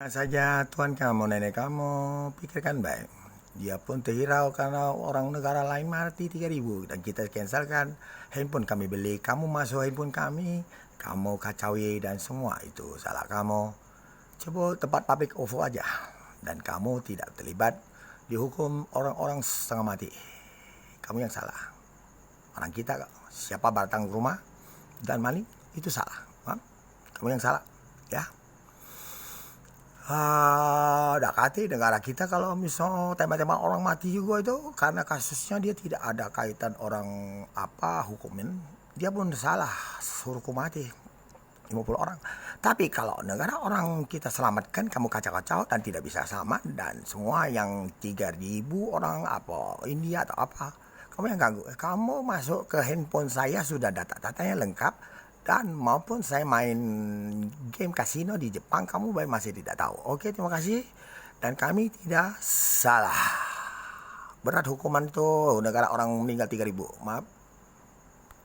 Saja Tuhan kamu, nenek kamu, pikirkan baik. Dia pun terhirau karena orang negara lain mati 3.000 dan kita cancelkan handphone kami beli. Kamu masuk handphone kami, kamu kacaui dan semua itu salah kamu. Coba tempat public OVO aja dan kamu tidak terlibat dihukum orang-orang setengah mati. Kamu yang salah. Orang kita siapa datang ke rumah dan maling itu salah. Kamu yang salah, ya. Dakati negara kita kalau misal tembak-tembak orang mati juga itu karena kasusnya dia tidak ada kaitan orang hukumin, dia pun salah suruh hukum mati 50 orang. Tapi kalau negara orang kita selamatkan, kamu kacau-kacau dan tidak bisa selamat dan semua yang 3.000 orang India atau kamu yang ganggu. Kamu masuk ke handphone saya sudah data-datanya lengkap. Dan maupun saya main game kasino di Jepang, kamu masih tidak tahu. Oke, terima kasih. Dan kami tidak salah. Berat hukuman tuh negara orang meninggal 3.000. Maaf.